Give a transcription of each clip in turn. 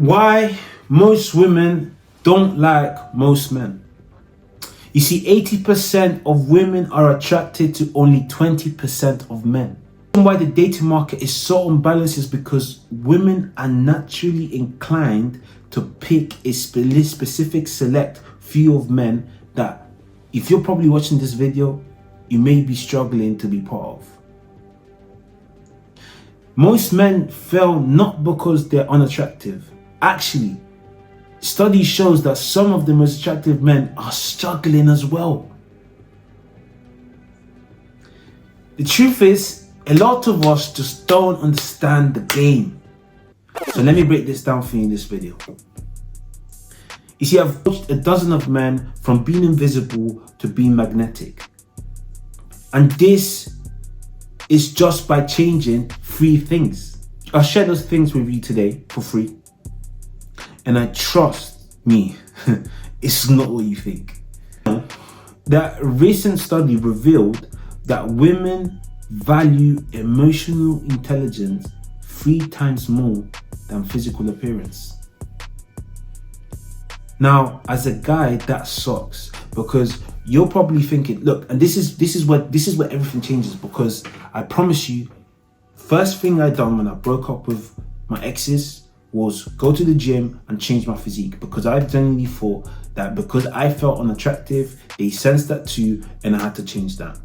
Why most women don't like most men. You see, 80% of women are attracted to only 20% of men. And why the dating market is so unbalanced is because women are naturally inclined to pick a specific select few of men that, if you're probably watching this video, you may be struggling to be part of. Most men fail not because they're unattractive. Actually, study shows that some of the most attractive men are struggling as well. The truth is, a lot of us just don't understand the game. So let me break this down for you in this video. You see, I've coached a dozen of men from being invisible to being magnetic. And this is just by changing 3 things. I'll share those things with you today for free. And I trust me, it's not what you think. That recent study revealed that women value emotional intelligence 3 times more than physical appearance. Now, as a guy, that sucks, because you're probably thinking, look, and this is where everything changes, because I promise you, first thing I done when I broke up with my exes was go to the gym and change my physique, because I genuinely thought that because I felt unattractive, they sensed that too, and I had to change that.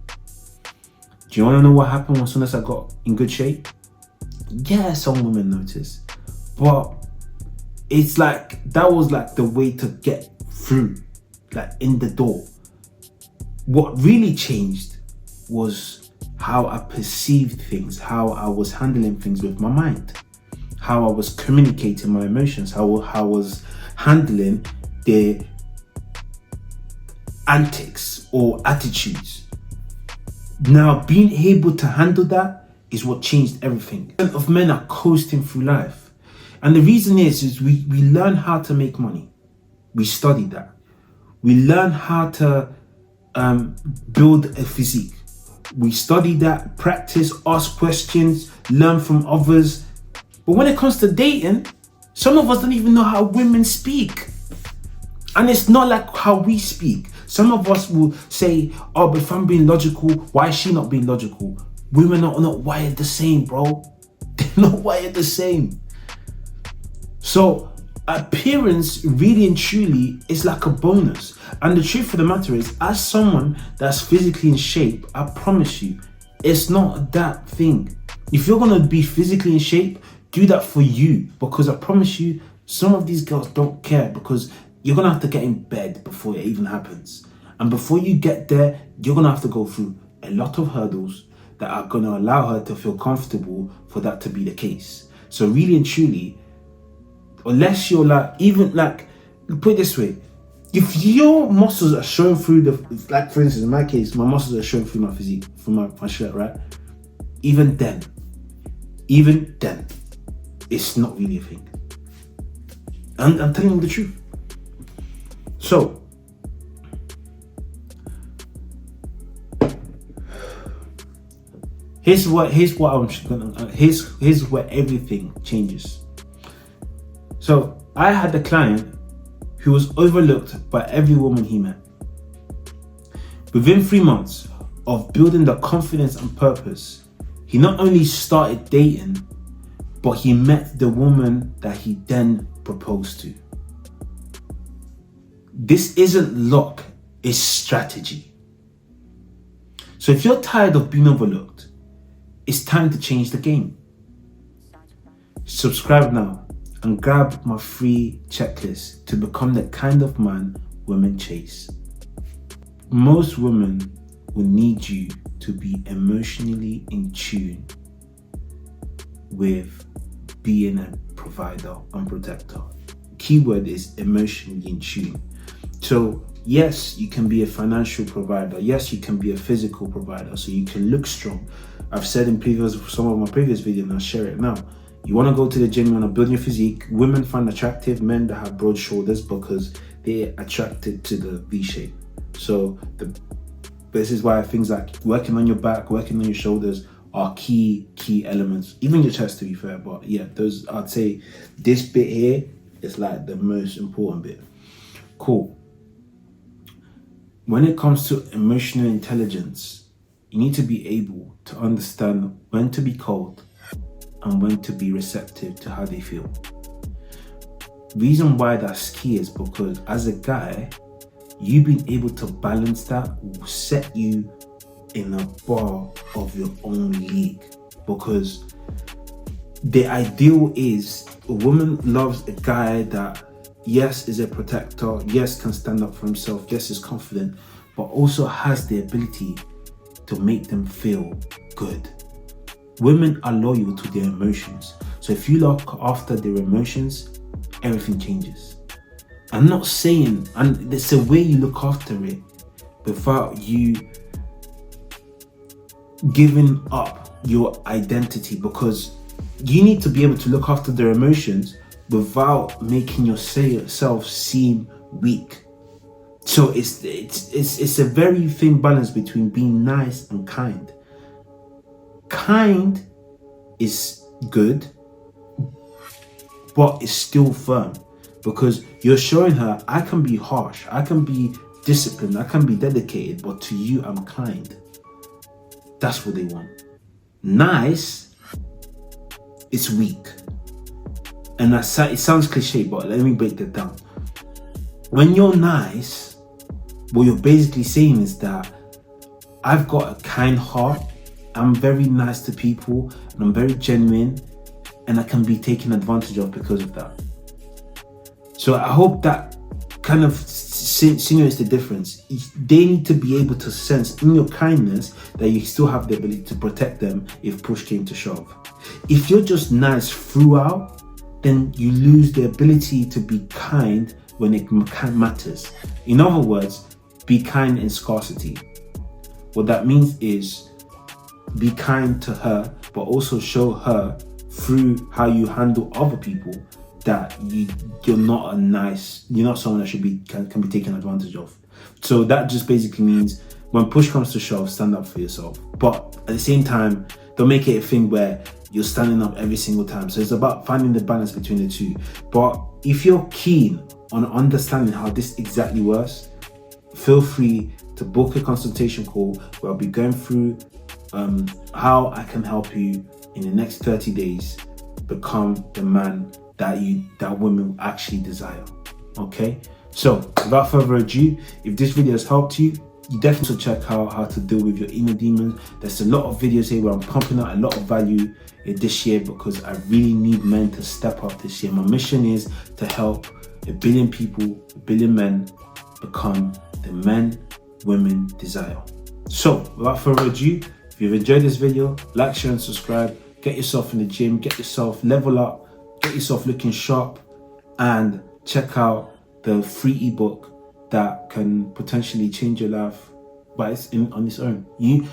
Do you want to know what happened as soon as I got in good shape? Yeah, some women noticed, but it's like that was like the way to get through, like in the door. What really changed was how I perceived things, how I was handling things with my mind, how I was communicating my emotions, how I was handling their antics or attitudes. Now, being able to handle that is what changed everything. Of men are coasting through life. And the reason is we learn how to make money. We study that. We learn how to build a physique. We study that, practice, ask questions, learn from others. But when it comes to dating, some of us don't even know how women speak. And it's not like how we speak. Some of us will say, oh, but if I'm being logical, why is she not being logical? Women are not wired the same, bro. They're not wired the same. So appearance really and truly is like a bonus. And the truth of the matter is, as someone that's physically in shape, I promise you, it's not that thing. If you're gonna be physically in shape, do that for you, because I promise you, some of these girls don't care, because you're gonna have to get in bed before it even happens. And before you get there, you're gonna have to go through a lot of hurdles that are gonna allow her to feel comfortable for that to be the case. So really and truly, unless you're like, put it this way, if your muscles are showing through like for instance, in my case, my muscles are showing through my physique, from my shirt, right? Even then, it's not really a thing. I'm telling you the truth. So, here's where everything changes. So I had a client who was overlooked by every woman he met. Within 3 months of building the confidence and purpose, he not only started dating, but he met the woman that he then proposed to. This isn't luck, it's strategy. So if you're tired of being overlooked, it's time to change the game. Subscribe now and grab my free checklist to become the kind of man women chase. Most women will need you to be emotionally in tune with being a provider and protector. Keyword is emotionally in tune. So yes, you can be a financial provider. Yes, you can be a physical provider, so you can look strong. I've said in some of my previous videos, and I'll share it now. You want to go to the gym, you want to build your physique. Women find attractive men that have broad shoulders because they're attracted to the V shape. So this is why things like working on your back, working on your shoulders are key elements. Even your chest, to be fair. But yeah, those, I'd say this bit here is like the most important bit. Cool. When it comes to emotional intelligence, you need to be able to understand when to be cold and when to be receptive to how they feel. Reason why that's key is because as a guy, you being able to balance that will set you in a bar of your own league. Because the ideal is a woman loves a guy that, yes, is a protector, yes, can stand up for himself, yes, is confident, but also has the ability to make them feel good. Women are loyal to their emotions. So if you look after their emotions, everything changes. I'm not saying, and it's the way you look after it without you giving up your identity, because you need to be able to look after their emotions without making yourself seem weak. So it's a very thin balance between being nice and kind. Kind is good, but it's still firm, because you're showing her, I can be harsh, I can be disciplined, I can be dedicated, but to you, I'm kind. That's what they want. Nice, it's weak. And it sounds cliche, but let me break that down. When you're nice, what you're basically saying is that I've got a kind heart, I'm very nice to people, and I'm very genuine, and I can be taken advantage of because of that. So I hope that kind of insinuates the difference. They need to be able to sense in your kindness that you still have the ability to protect them if push came to shove. If you're just nice throughout, then you lose the ability to be kind when it matters. In other words, be kind in scarcity. What that means is be kind to her, but also show her through how you handle other people that you're not someone that can be taken advantage of. So that just basically means when push comes to shove, stand up for yourself. But at the same time, don't make it a thing where you're standing up every single time. So it's about finding the balance between the two. But if you're keen on understanding how this exactly works, feel free to book a consultation call where I'll be going through how I can help you in the next 30 days become the man that women actually desire. Okay, so without further ado, if this video has helped you, you definitely should check out how to deal with your inner demons. There's a lot of videos here where I'm pumping out a lot of value this year, because I really need men to step up this year. My mission is to help 1 billion people, 1 billion men become the men women desire. So without further ado, if you've enjoyed this video, like, share and subscribe. Get yourself in the gym, get yourself level up, get yourself looking sharp, and check out the free ebook that can potentially change your life by on its own. You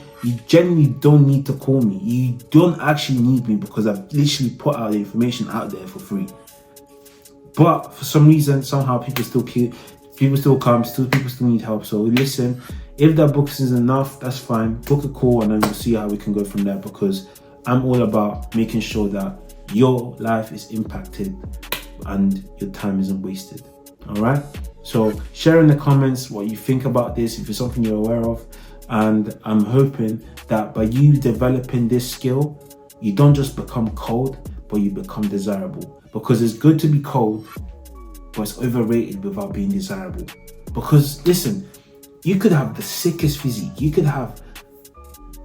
genuinely don't need to call me. You don't actually need me, because I've literally put out the information out there for free. But for some reason, somehow people still come, people still need help. So listen, if that book isn't enough, that's fine. Book a call and then we'll see how we can go from there, because I'm all about making sure that your life is impacted and your time isn't wasted. All right, so share in the comments what you think about this, if it's something you're aware of. And I'm hoping that by you developing this skill, you don't just become cold, but you become desirable. Because it's good to be cold, but it's overrated without being desirable. Because listen, you could have the sickest physique, you could have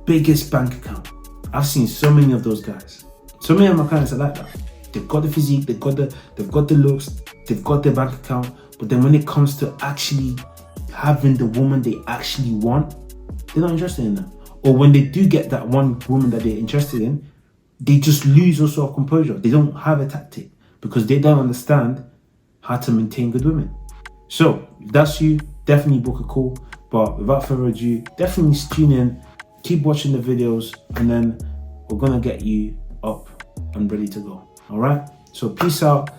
biggest bank account. I've seen so many of those guys. So many of my clients are like that. They've got the physique, they've got the looks, they've got their bank account, but then when it comes to actually having the woman they actually want, they're not interested in that. Or when they do get that one woman that they're interested in, they just lose all sort of composure. They don't have a tactic, because they don't understand how to maintain good women. So if that's you, definitely book a call. But without further ado, definitely tune in, keep watching the videos, and then we're gonna get you up and ready to go. All right, so peace out.